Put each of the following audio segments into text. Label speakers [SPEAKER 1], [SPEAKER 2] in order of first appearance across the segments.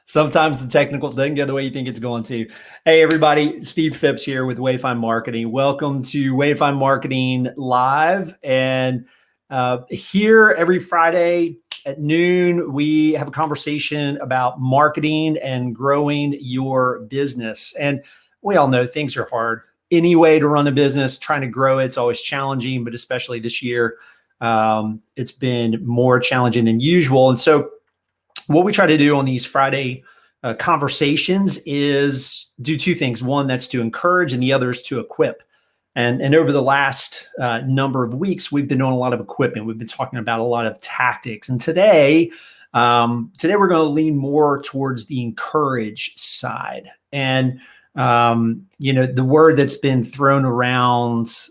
[SPEAKER 1] Sometimes the technical doesn't go the way you think it's going to. Hey, everybody, Steve Phipps here with Wayfind Marketing. Welcome to Wayfind Marketing Live. And here every Friday at noon, we have a conversation about marketing and growing your business. And we all know things are hard. Any way to run a business, trying to grow it's always challenging, but especially this year, it's been more challenging than usual. And so what we try to do on these Friday conversations is do two things. One, that's to encourage, and the other is to equip. And over the last number of weeks, we've been doing a lot of equipment. We've been talking about a lot of tactics. And today we're going to lean more towards the encourage side. And the word that's been thrown around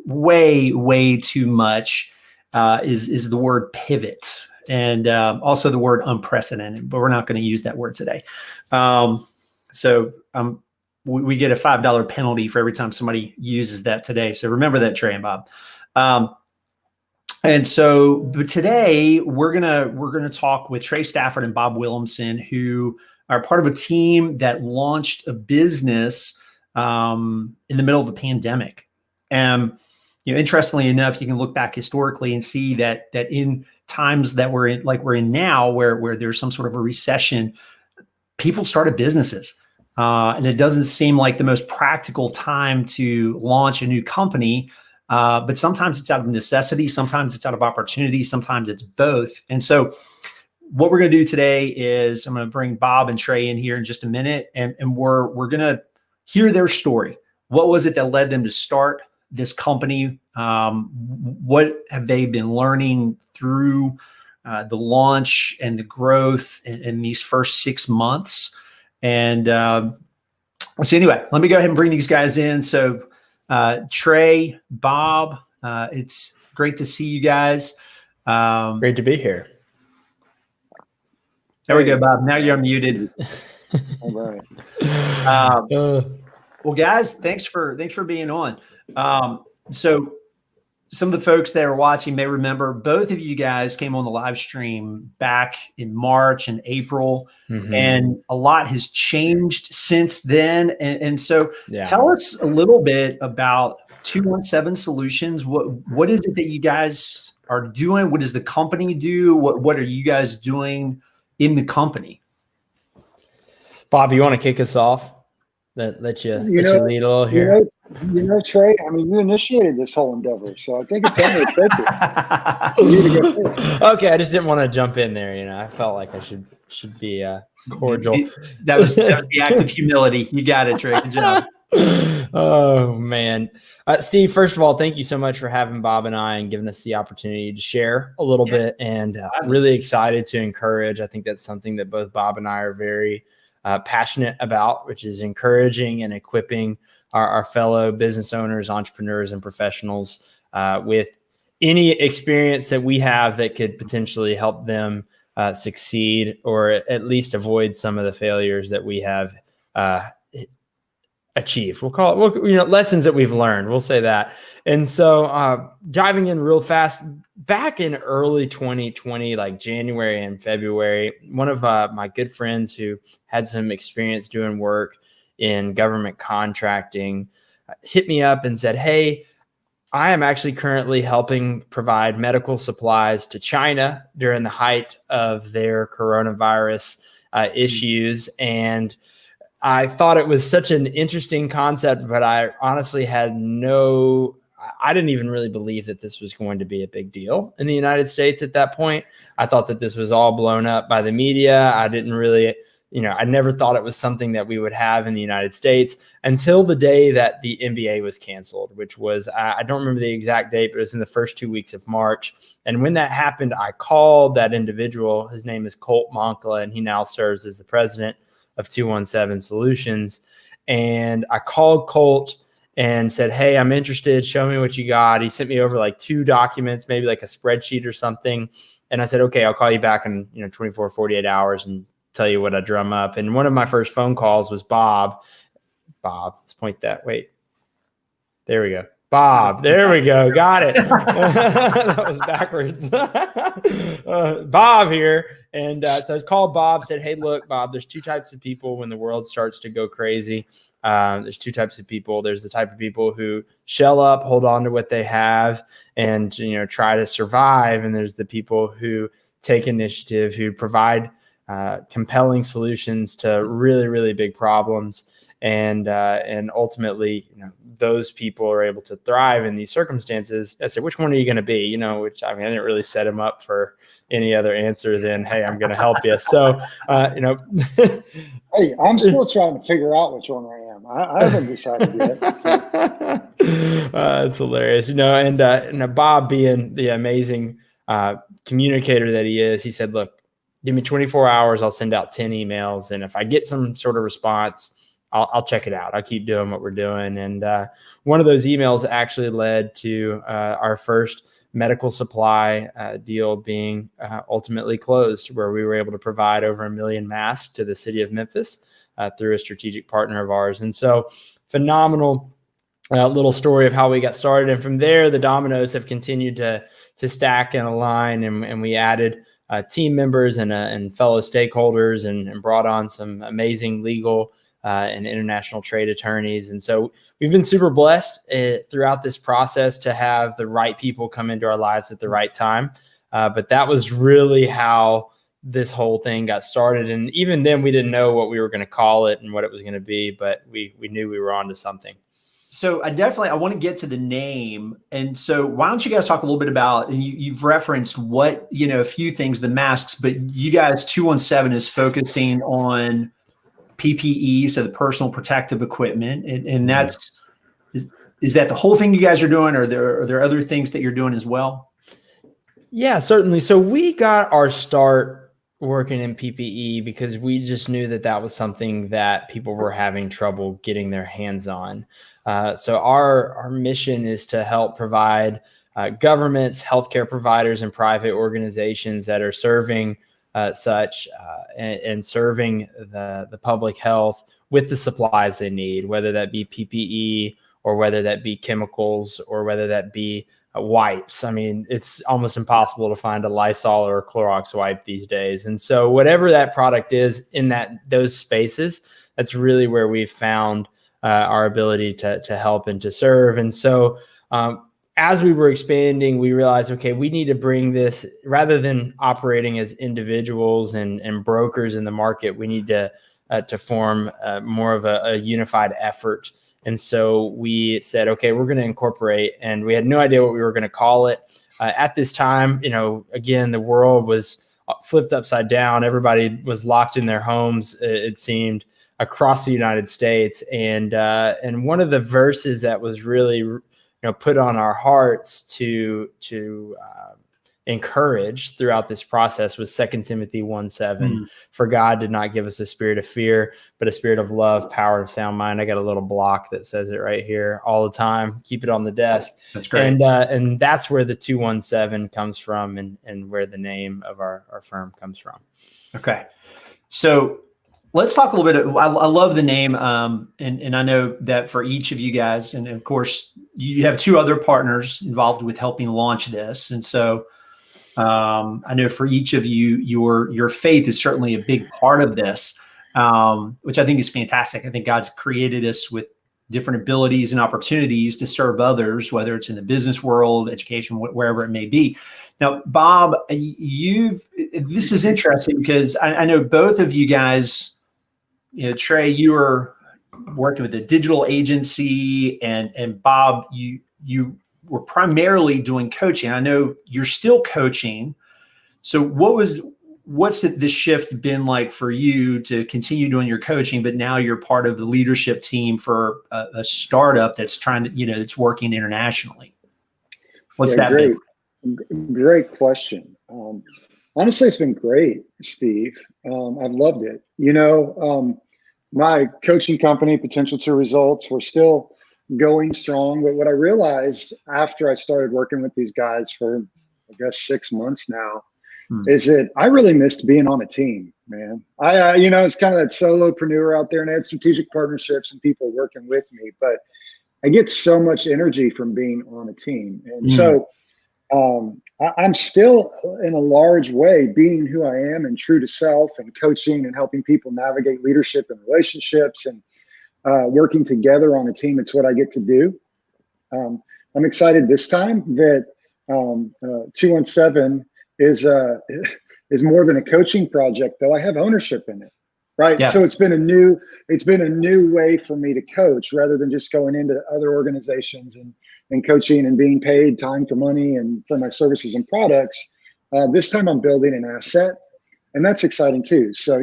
[SPEAKER 1] way too much is the word pivot. And also the word unprecedented, but we're not going to use that word today. We get a $5 penalty for every time somebody uses that today. So remember that, Trey and Bob. But today we're gonna talk with Trey Stafford and Bob Willumsen, who are part of a team that launched a business in the middle of a pandemic. And interestingly enough, you can look back historically and see that in times that we're in now, where there's some sort of a recession, people started businesses. And it doesn't seem like the most practical time to launch a new company, but sometimes it's out of necessity, sometimes it's out of opportunity, sometimes it's both. And so what we're going to do today is I'm going to bring Bob and Trey in here in just a minute, and we're going to hear their story. What was it that led them to start this company? What have they been learning through the launch and the growth in these first 6 months? And so anyway, let me go ahead and bring these guys in. So Trey, Bob, it's great to see you guys.
[SPEAKER 2] Great to be here.
[SPEAKER 1] There we go, Bob. Now you're unmuted.
[SPEAKER 3] All right.
[SPEAKER 1] Well, guys, thanks for being on. So some of the folks that are watching may remember both of you guys came on the live stream back in March and April, and a lot has changed since then. And so tell us a little bit about 217 Solutions. What is it that you guys are doing? What does the company do? What are you guys doing in the company?
[SPEAKER 2] Bob, you want to kick us off? Let you lead a little here.
[SPEAKER 3] Trey, I mean, you initiated this whole endeavor, so I think it's only appropriate for you to go first.
[SPEAKER 2] Okay, I just didn't want to jump in there. I felt like I should be cordial.
[SPEAKER 1] That was the act of humility. You got it, Trey. Good job.
[SPEAKER 2] Oh, man. Steve, first of all, thank you so much for having Bob and I and giving us the opportunity to share a little bit, and really excited to encourage. I think that's something that both Bob and I are very passionate about, which is encouraging and equipping our fellow business owners, entrepreneurs, and professionals with any experience that we have that could potentially help them succeed, or at least avoid some of the failures that we have achieved. We'll call it, lessons that we've learned. We'll say that. And so diving in real fast, back in early 2020, like January and February, one of my good friends who had some experience doing work in government contracting hit me up and said, "Hey, I am actually currently helping provide medical supplies to China during the height of their coronavirus issues." And I thought it was such an interesting concept, but I honestly I didn't even really believe that this was going to be a big deal in the United States at that point. I thought that this was all blown up by the media. I didn't really, I never thought it was something that we would have in the United States until the day that the NBA was canceled, which was, I don't remember the exact date, but it was in the first 2 weeks of March. And when that happened, I called that individual. His name is Colt Moncla, and he now serves as the president of 217 Solutions. And I called Colt and said, "Hey, I'm interested. Show me what you got." He sent me over like 2 documents, maybe like a spreadsheet or something. And I said, "Okay, I'll call you back in 24, 48 hours and tell you what I drum up." And one of my first phone calls was Bob. Let's point that. Wait, there we go. Bob. There we go. Got it. That was backwards. Bob here. And so I called Bob, said, hey, look, Bob, there's two types of people when the world starts to go crazy. There's two types of people. There's the type of people who shell up, hold on to what they have, and try to survive. And there's the people who take initiative, who provide compelling solutions to really, really big problems. And ultimately, those people are able to thrive in these circumstances. I said, which one are you going to be? Which I didn't really set him up for any other answer than, hey, I'm going to help you. So,
[SPEAKER 3] Hey, I'm still trying to figure out which one I am. I haven't decided yet. So.
[SPEAKER 2] It's hilarious, and Bob, being the amazing communicator that he is, he said, look, give me 24 hours. I'll send out 10 emails. And if I get some sort of response, I'll check it out. I'll keep doing what we're doing. And one of those emails actually led to our first medical supply deal being ultimately closed, where we were able to provide over 1 million masks to the city of Memphis through a strategic partner of ours. And so phenomenal little story of how we got started. And from there, the dominoes have continued to stack and align. And we added team members and fellow stakeholders and brought on some amazing legal and international trade attorneys. And so we've been super blessed throughout this process to have the right people come into our lives at the right time. But that was really how this whole thing got started. And even then, we didn't know what we were going to call it and what it was going to be, but we knew we were onto something.
[SPEAKER 1] So I want to get to the name. And so why don't you guys talk a little bit about, and you've referenced what, a few things, the masks, but you guys, 217 is focusing on PPE, so the personal protective equipment, and that's is that the whole thing you guys are doing, or are there other things that you're doing as well?
[SPEAKER 2] Yeah, certainly. So we got our start working in PPE because we just knew that was something that people were having trouble getting their hands on. So our mission is to help provide governments, healthcare providers, and private organizations that are serving and serving the public health with the supplies they need, whether that be PPE or whether that be chemicals or whether that be wipes. It's almost impossible to find a Lysol or a Clorox wipe these days. And so whatever that product is in those spaces, that's really where we've found our ability to help and to serve. And so as we were expanding, we realized, okay, we need to bring this, rather than operating as individuals and brokers in the market, we need to form more of a unified effort. And so we said, okay, we're going to incorporate, and we had no idea what we were going to call it. At this time, again, the world was flipped upside down. Everybody was locked in their homes, it seemed, across the United States. And one of the verses that was really put on our hearts to encourage throughout this process was 2 Timothy 1:7. For God did not give us a spirit of fear, but a spirit of love, power, of sound mind. I got a little block that says it right here all the time. Keep it on the desk.
[SPEAKER 1] That's great.
[SPEAKER 2] And that's where the 217 comes from, and where the name of our firm comes from.
[SPEAKER 1] Okay. So let's talk a little bit. I love the name. And I know that for each of you guys, and of course you have 2 other partners involved with helping launch this. And so I know for each of you, your faith is certainly a big part of this, which I think is fantastic. I think God's created us with different abilities and opportunities to serve others, whether it's in the business world, education, wherever it may be. Now, Bob, this is interesting because I know both of you guys, Trey, you were working with a digital agency, and Bob, you were primarily doing coaching. I know you're still coaching. So what's the shift been like for you to continue doing your coaching, but now you're part of the leadership team for a startup that's trying to, it's working internationally? What's that
[SPEAKER 3] great,
[SPEAKER 1] been?
[SPEAKER 3] Great question. Honestly, it's been great, Steve. I've loved it. My coaching company, Potential to Results, we're still going strong. But what I realized after I started working with these guys for, I guess, 6 months now, is that I really missed being on a team, man. It's kind of that solopreneur out there, and I had strategic partnerships and people working with me. But I get so much energy from being on a team. And so I'm still in a large way being who I am and true to self and coaching and helping people navigate leadership and relationships and working together on a team. It's what I get to do. I'm excited this time that 217 is more than a coaching project, though I have ownership in it. Right.
[SPEAKER 1] Yeah.
[SPEAKER 3] So it's been a new way for me to coach rather than just going into other organizations and coaching and being paid time for money and for my services and products. This time I'm building an asset, and that's exciting too. So,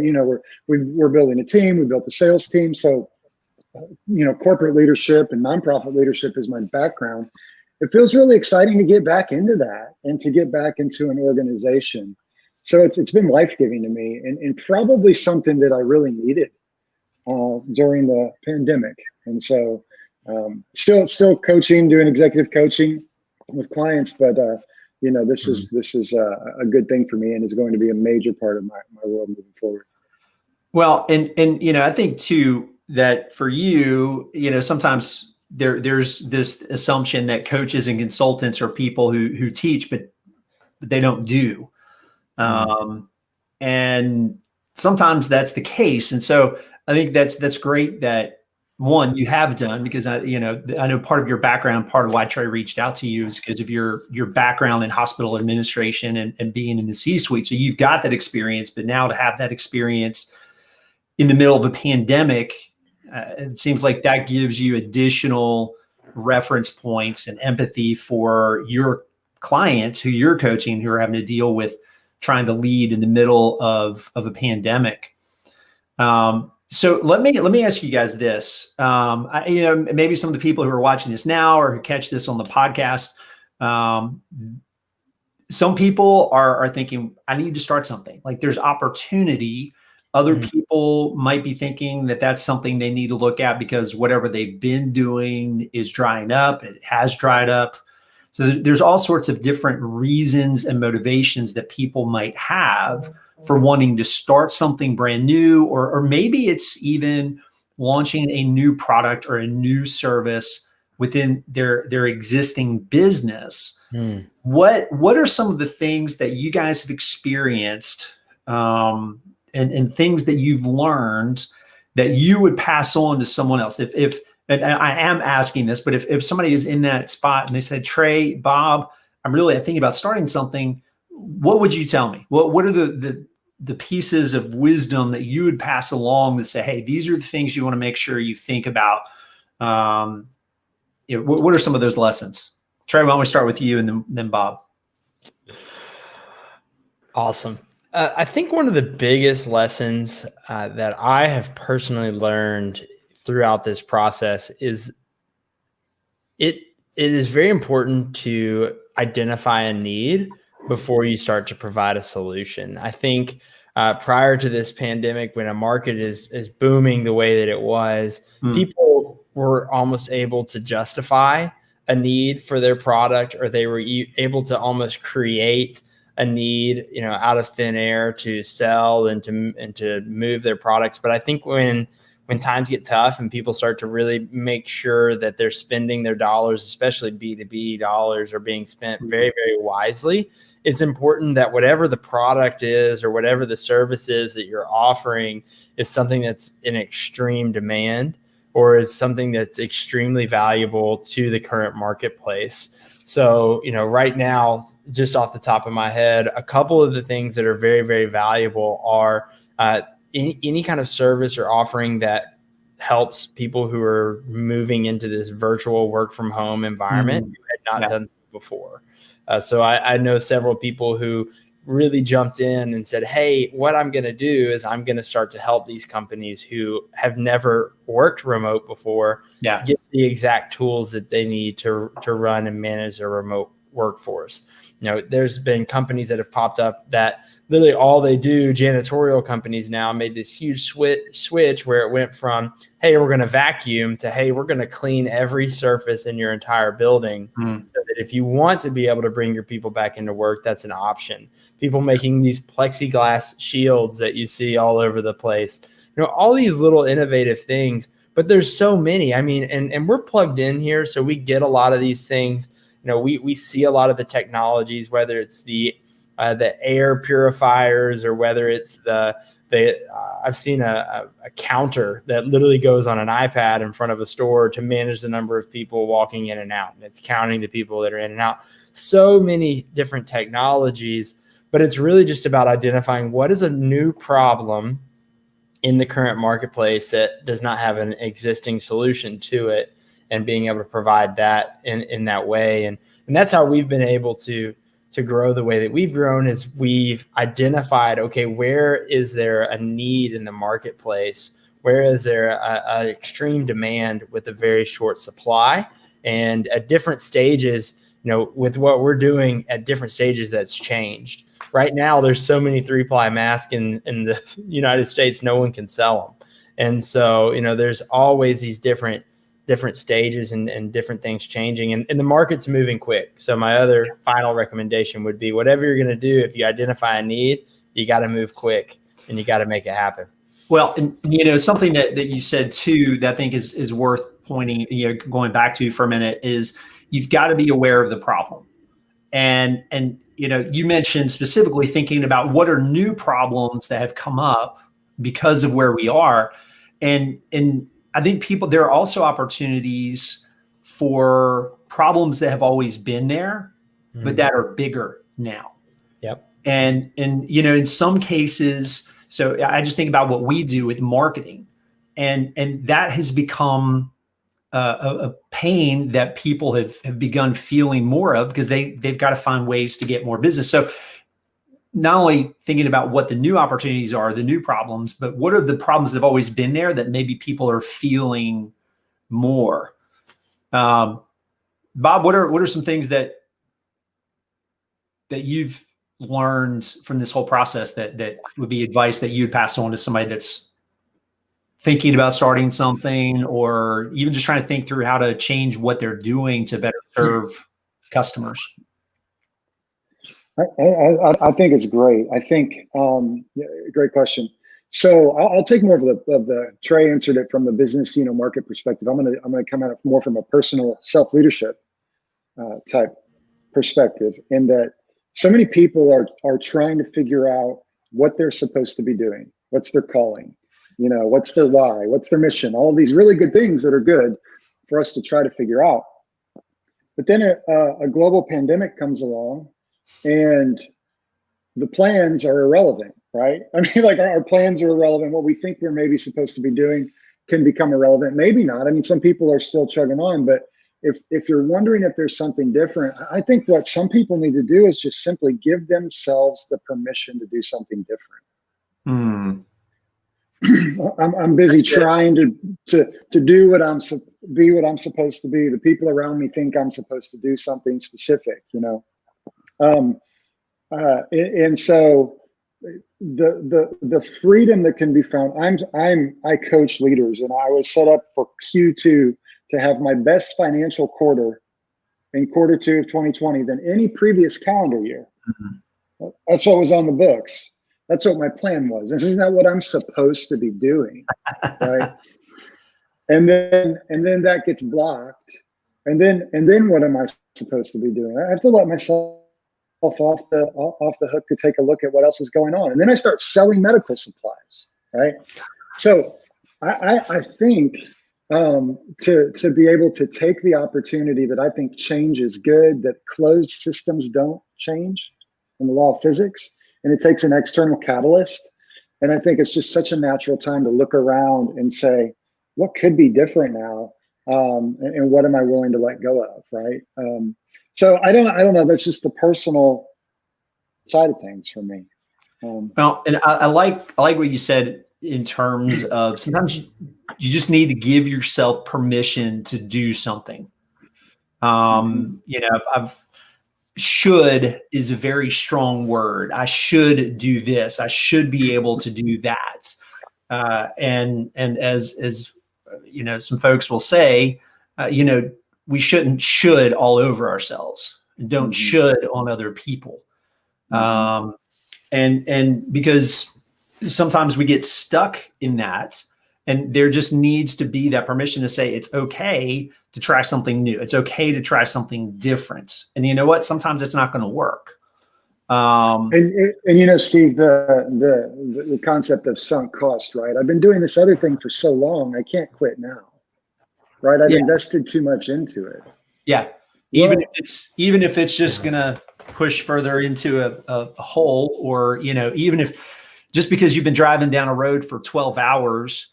[SPEAKER 3] we're building a team. We built a sales team. So, corporate leadership and nonprofit leadership is my background. It feels really exciting to get back into that and to get back into an organization. So it's been life-giving to me and probably something that I really needed during the pandemic. And so still coaching, doing executive coaching with clients, but this is a good thing for me and is going to be a major part of my world moving forward.
[SPEAKER 1] Well, and I think too that for you, sometimes there's this assumption that coaches and consultants are people who teach, but they don't do. And sometimes that's the case. And so I think that's great that one, you have done, because I know part of your background, part of why Trey reached out to you is because of your background in hospital administration and being in the C-suite. So you've got that experience, but now to have that experience in the middle of a pandemic, it seems like that gives you additional reference points and empathy for your clients who you're coaching, who are having to deal with trying to lead in the middle of a pandemic. So let me ask you guys this. Maybe some of the people who are watching this now or who catch this on the podcast, some people are thinking, I need to start something. Like there's opportunity. Other people might be thinking that that's something they need to look at because whatever they've been doing is drying up. It has dried up. So there's all sorts of different reasons and motivations that people might have for wanting to start something brand new, or maybe it's even launching a new product or a new service within their existing business. What are some of the things that you guys have experienced and things that you've learned that you would pass on to someone else? And I am asking this, but if somebody is in that spot and they said, Trey, Bob, I'm thinking about starting something, what would you tell me? What are the pieces of wisdom that you would pass along that say, hey, these are the things you want to make sure you think about? What are some of those lessons? Trey, why don't we start with you and then Bob?
[SPEAKER 2] Awesome. I think one of the biggest lessons that I have personally learned throughout this process is it is very important to identify a need before you start to provide a solution. I think prior to this pandemic, when a market is booming the way that it was, people were almost able to justify a need for their product, or they were able to almost create a need, out of thin air to sell and to move their products. But I think when times get tough and people start to really make sure that they're spending their dollars, especially B2B dollars, are being spent very, very wisely, it's important that whatever the product is or whatever the service is that you're offering is something that's in extreme demand or is something that's extremely valuable to the current marketplace. So, right now, just off the top of my head, a couple of the things that are very, very valuable are any kind of service or offering that helps people who are moving into this virtual work from home environment who had not done so before. So I know several people who really jumped in and said, hey, what I'm going to do is I'm going to start to help these companies who have never worked remote before get the exact tools that they need to run and manage their remote workforce. There's been companies that have popped up that literally all they do, janitorial companies now, made this huge switch where it went from, hey, we're going to vacuum to, hey, we're going to clean every surface in your entire building so that if you want to be able to bring your people back into work, that's an option. People making these plexiglass shields that you see all over the place, all these little innovative things. but there's so many. I mean, and we're plugged in here, so we get a lot of these things. We see a lot of the technologies, whether it's the air purifiers or whether it's I've seen a counter that literally goes on an iPad in front of a store to manage the number of people walking in and out. And it's counting the people that are in and out. So many different technologies, but it's really just about identifying what is a new problem in the current marketplace that does not have an existing solution to it, and being able to provide that in that way. And that's how we've been able to grow the way that we've grown, is we've identified, okay, where is there a need in the marketplace? Where is there a extreme demand with a very short supply? And at different stages, with what we're doing at different stages, that's changed. Right now, there's so many 3-ply masks in the United States, no one can sell them. And so, there's always these different stages and different things changing, and the market's moving quick. So my other final recommendation would be, whatever you're going to do, if you identify a need, you got to move quick and you got to make it happen.
[SPEAKER 1] Well, and something that you said too, that I think is worth pointing, going back to for a minute, is you've got to be aware of the problem. And you mentioned specifically thinking about what are new problems that have come up because of where we are. And I think there are also opportunities for problems that have always been there, but that are bigger now.
[SPEAKER 2] Yep.
[SPEAKER 1] And in some cases, so I just think about what we do with marketing, and that has become a pain that people have begun feeling more of, because they've got to find ways to get more business. So not only thinking about what the new opportunities are, the new problems, but what are the problems that have always been there that maybe people are feeling more. Bob, what are some things that you've learned from this whole process that would be advice that you'd pass on to somebody that's thinking about starting something, or even just trying to think through how to change what they're doing to better serve customers?
[SPEAKER 3] I think it's great. I think great question. So I'll take more of the Trey answered it from the business market perspective. I'm gonna come at it more from a personal self-leadership type perspective, in that so many people are trying to figure out what they're supposed to be doing, what's their calling, what's their why, what's their mission, all these really good things that are good for us to try to figure out. But then a global pandemic comes along, and the plans are irrelevant, right? I mean, like, our plans are irrelevant. What we think we're maybe supposed to be doing can become irrelevant. Maybe not. I mean, some people are still chugging on, but if you're wondering if there's something different, I think what some people need to do is just simply give themselves the permission to do something different. I'm busy trying to do what be what I'm supposed to be. The people around me think I'm supposed to do something specific, and so the freedom that can be found. I coach leaders, and I was set up for Q2 to have my best financial quarter in Q2 of 2020 than any previous calendar year. That's what was on the books. That's what my plan was. This is not what I'm supposed to be doing, right? And then that gets blocked. And then what am I supposed to be doing? I have to let myself off the hook to take a look at what else is going on. And then I start selling medical supplies, right? So I think to be able to take the opportunity that I think change is good, that closed systems don't change in the law of physics, and it takes an external catalyst. And I think it's just such a natural time to look around and say, what could be different now? And what am I willing to let go of, right? So I don't know. That's just the personal side of things for me.
[SPEAKER 1] Well, and I like what you said in terms of sometimes you just need to give yourself permission to do something. Should is a very strong word. I should do this. I should be able to do that. And as some folks will say, we shouldn't should all over ourselves. Don't should on other people. And because sometimes we get stuck in that, And there just needs to be that permission to say it's okay to try something new. It's okay to try something different. And you know what? Sometimes it's not going to work.
[SPEAKER 3] And Steve, the concept of sunk cost, right? I've been doing this other thing for so long, I can't quit now, right? I've invested too much into it.
[SPEAKER 1] Yeah. Even if it's just going to push further into a hole, or, even if just because you've been driving down a road for 12 hours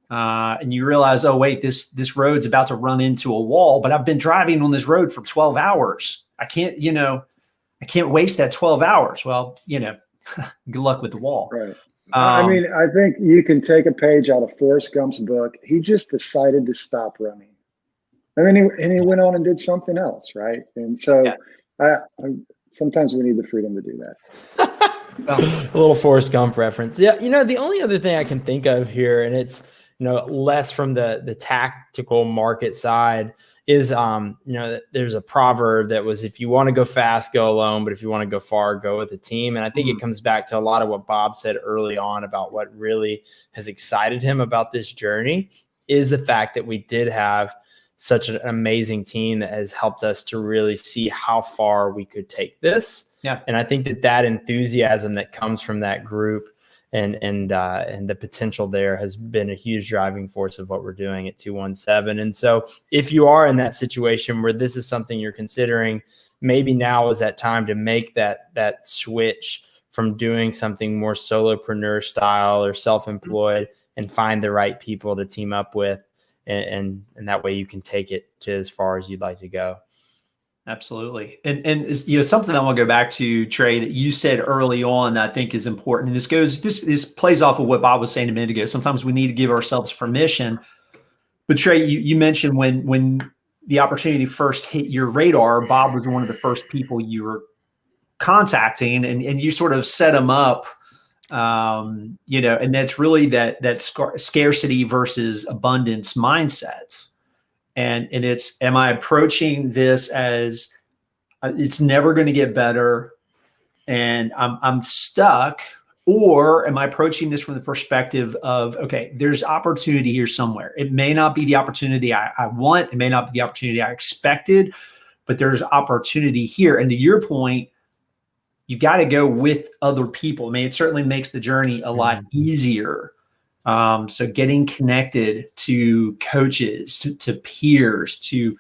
[SPEAKER 1] and you realize, oh, wait, this road's about to run into a wall, but I've been driving on this road for 12 hours. I can't waste that 12 hours. Well, good luck with the wall.
[SPEAKER 3] Right. I think you can take a page out of Forrest Gump's book. He just decided to stop running. And then he went on and did something else, right? And so sometimes we need the freedom to do that.
[SPEAKER 2] A little Forrest Gump reference. Yeah, the only other thing I can think of here, and it's less from the tactical market side, is there's a proverb that was, if you want to go fast, go alone, but if you want to go far, go with a team. And I think it comes back to a lot of what Bob said early on about what really has excited him about this journey is the fact that we did have such an amazing team that has helped us to really see how far we could take this.
[SPEAKER 1] Yeah.
[SPEAKER 2] And I think that enthusiasm that comes from that group and the potential there has been a huge driving force of what we're doing at 217. And so if you are in that situation where this is something you're considering, maybe now is that time to make that switch from doing something more solopreneur style or self-employed and find the right people to team up with. And that way you can take it to as far as you'd like to go.
[SPEAKER 1] Absolutely. And something I want to go back to, Trey, that you said early on that I think is important. And this plays off of what Bob was saying a minute ago. Sometimes we need to give ourselves permission. But Trey, you mentioned when the opportunity first hit your radar, Bob was one of the first people you were contacting, and you sort of set him up, and that's really that scarcity versus abundance mindset. And it's, am I approaching this as it's never going to get better and I'm stuck, or am I approaching this from the perspective of, okay, there's opportunity here somewhere. It may not be the opportunity I want. It may not be the opportunity I expected, but there's opportunity here. And to your point, you got to go with other people. I mean, it certainly makes the journey a lot easier. So getting connected to coaches, to peers, to,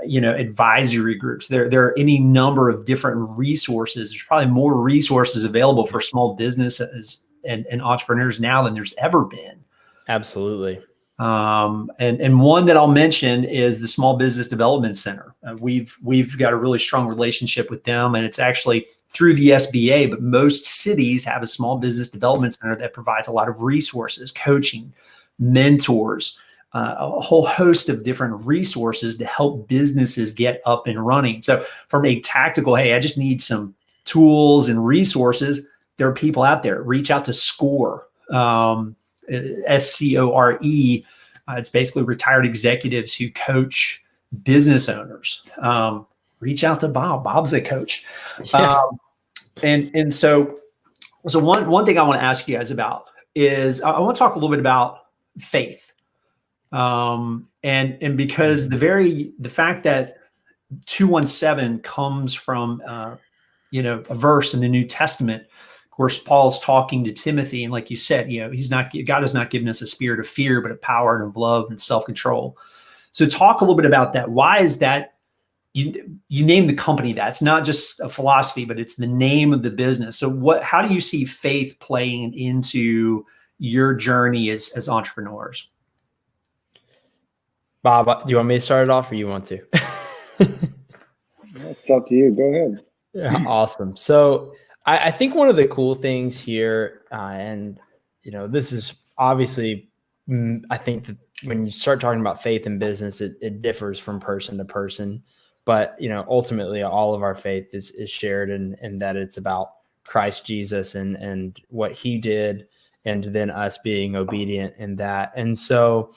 [SPEAKER 1] advisory groups, there are any number of different resources. There's probably more resources available for small businesses and entrepreneurs now than there's ever been.
[SPEAKER 2] Absolutely.
[SPEAKER 1] And one that I'll mention is the Small Business Development Center. We've got a really strong relationship with them, and it's actually through the SBA, but most cities have a small business development center that provides a lot of resources, coaching, mentors, a whole host of different resources to help businesses get up and running. So from a tactical, hey, I just need some tools and resources, there are people out there. Reach out to SCORE, SCORE. It's basically retired executives who coach business owners. Reach out to Bob. Bob's a coach.
[SPEAKER 2] Yeah.
[SPEAKER 1] And so one thing I want to ask you guys about is I want to talk a little bit about faith. And because the fact that 217 comes from, a verse in the New Testament. Of course, Paul's talking to Timothy, and like you said, God has not given us a spirit of fear, but of power and of love and self-control. So talk a little bit about that. Why is that? You name the company that. It's not just a philosophy, but it's the name of the business. So how do you see faith playing into your journey as entrepreneurs?
[SPEAKER 2] Bob, do you want me to start it off or you want to?
[SPEAKER 3] It's up to you. Go ahead.
[SPEAKER 2] Yeah, awesome. So I think one of the cool things here, and this is obviously, I think that when you start talking about faith in business, it differs from person to person. But ultimately, all of our faith is shared in that it's about Christ Jesus and what He did, and then us being obedient in that. And so,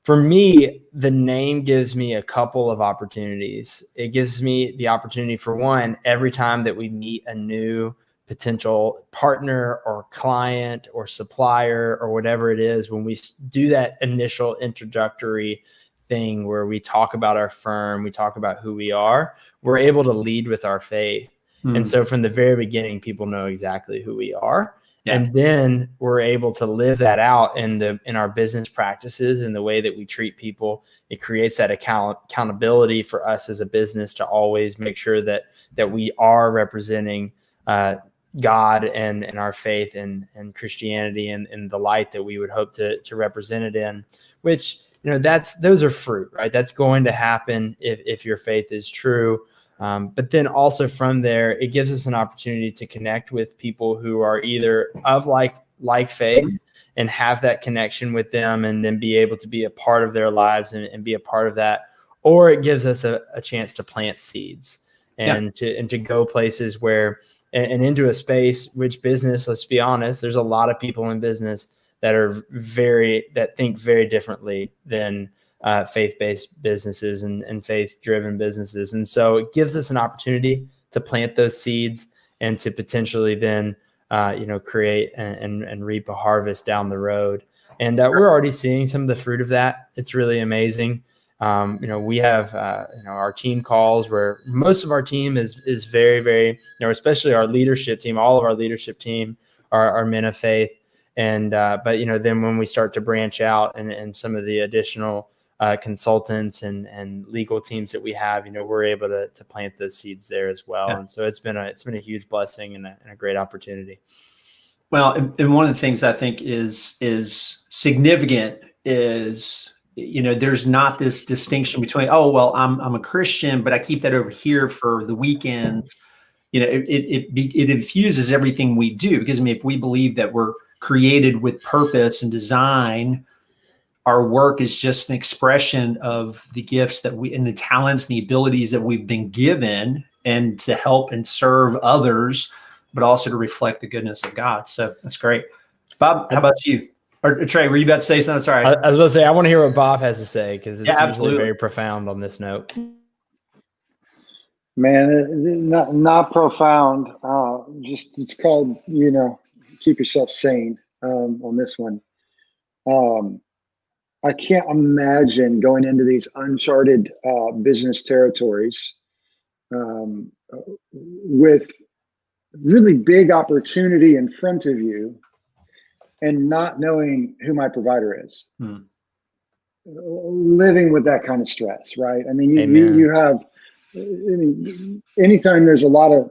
[SPEAKER 2] for me, the name gives me a couple of opportunities. It gives me the opportunity, for one, every time that we meet a new potential partner or client or supplier or whatever it is, when we do that initial introductory thing where we talk about our firm, we talk about who we are, we're able to lead with our faith. And so from the very beginning, people know exactly who we are. Yeah. And then we're able to live that out in our business practices and the way that we treat people. It creates that accountability for us as a business to always make sure that we are representing God and our faith and Christianity and the light that we would hope to represent it in, which, those are fruit, right? That's going to happen if your faith is true. But then also from there, it gives us an opportunity to connect with people who are either of like faith and have that connection with them, and then be able to be a part of their lives and be a part of that. Or it gives us a chance to plant seeds and to go places where, and into a space, which business, let's be honest, there's a lot of people in business that think very differently than faith-based businesses and faith-driven businesses. And so it gives us an opportunity to plant those seeds and to potentially then, create and reap a harvest down the road. And we're already seeing some of the fruit of that. It's really amazing. We have, our team calls where most of our team is very, very, especially our leadership team, all of our leadership team are men of faith. And, but then when we start to branch out and some of the additional consultants and legal teams that we have, we're able to plant those seeds there as well. Yeah. And so it's been a huge blessing and a great opportunity.
[SPEAKER 1] Well, and one of the things I think is significant is, there's not this distinction between, I'm a Christian, but I keep that over here for the weekends. It infuses everything we do, because if we believe that we're created with purpose and design, our work is just an expression of the gifts and the talents and the abilities that we've been given, and to help and serve others, but also to reflect the goodness of God. So that's great. Bob, how about you? Or Trey, were you about to say something? Sorry.
[SPEAKER 2] I was about to say, I want to hear what Bob has to say, because it's usually very profound on this note.
[SPEAKER 3] Man, not profound. Just it's called, keep yourself sane on this one. I can't imagine going into these uncharted business territories with really big opportunity in front of you and not knowing who my provider is. Living with that kind of stress, right? I mean, you have, anytime there's a lot of,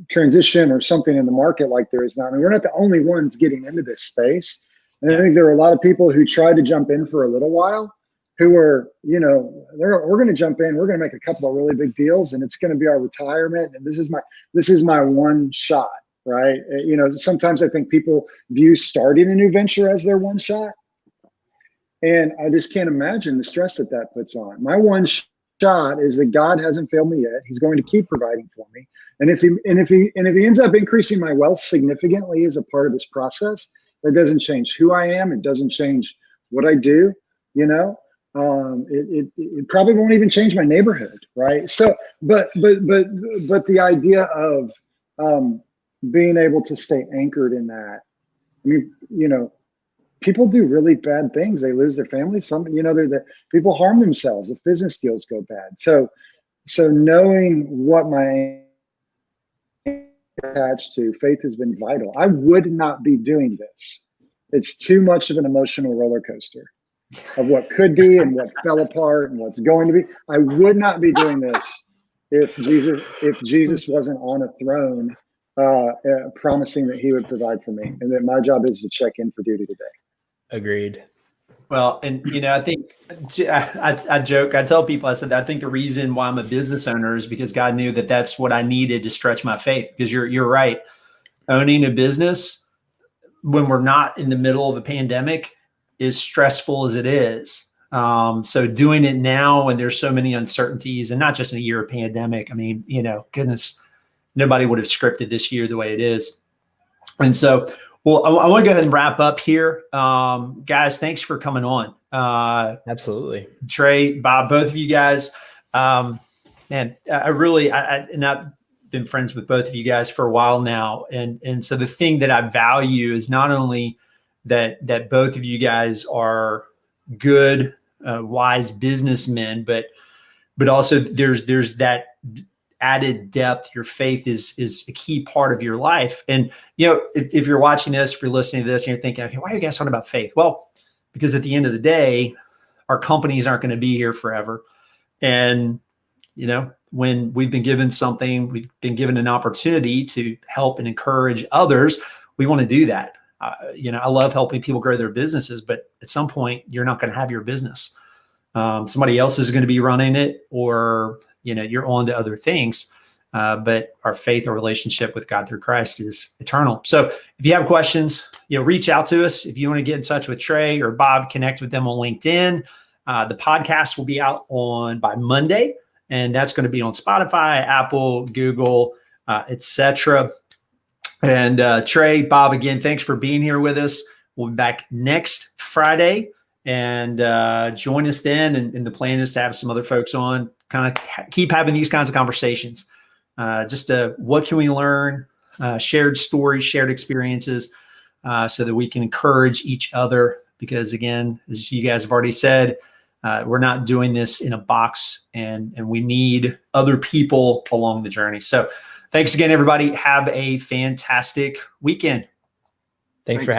[SPEAKER 3] transition or something in the market like there is now, I mean, we're not the only ones getting into this space. And I think there are a lot of people who tried to jump in for a little while who are, we're going to jump in, we're going to make a couple of really big deals, and it's going to be our retirement. And this is my one shot, right? Sometimes I think people view starting a new venture as their one shot. And I just can't imagine the stress that puts on. My one shot is that God hasn't failed me yet. He's going to keep providing for me. And if he ends up increasing my wealth significantly as a part of this process, that doesn't change who I am. It doesn't change what I do. It probably won't even change my neighborhood, right? So, but the idea of being able to stay anchored in that. I mean, people do really bad things. They lose their families. People harm themselves if business deals go bad. So knowing what my attached to faith has been vital. I would not be doing this. It's too much of an emotional roller coaster of what could be and what fell apart and what's going to be. I would not be doing this if Jesus wasn't on a throne promising that he would provide for me, and that my job is to check in for duty today.
[SPEAKER 2] Agreed.
[SPEAKER 1] Well, and I think I joke, I tell people, I said, I think the reason why I'm a business owner is because God knew that that's what I needed to stretch my faith. Because you're right, owning a business when we're not in the middle of a pandemic is stressful as it is. So doing it now when there's so many uncertainties, and not just in a year of pandemic. I mean, goodness, nobody would have scripted this year the way it is. And so, well, I want to go ahead and wrap up here. Guys, thanks for coming on.
[SPEAKER 2] Absolutely.
[SPEAKER 1] Trey, Bob, both of you guys. Man, been friends with both of you guys for a while now. And so the thing that I value is not only that both of you guys are good, wise businessmen, but also there's that added depth. Your faith is a key part of your life. And, if you're watching this, if you're listening to this and you're thinking, okay, why are you guys talking about faith? Well, because at the end of the day, our companies aren't going to be here forever. And, when we've been given something, we've been given an opportunity to help and encourage others, we want to do that. I love helping people grow their businesses, but at some point you're not going to have your business. Somebody else is going to be running it, or, you're on to other things. But our faith or relationship with God through Christ is eternal. So if you have questions, reach out to us. If you want to get in touch with Trey or Bob, connect with them on LinkedIn. The podcast will be out by Monday, and that's going to be on Spotify, Apple, Google, etc. And Trey, Bob, again, thanks for being here with us. We'll be back next Friday, and join us then. And the plan is to have some other folks on, kind of keep having these kinds of conversations. What can we learn, shared stories, shared experiences, so that we can encourage each other. Because again, as you guys have already said, we're not doing this in a box, and we need other people along the journey. So thanks again, everybody. Have a fantastic weekend.
[SPEAKER 2] Thanks for having me.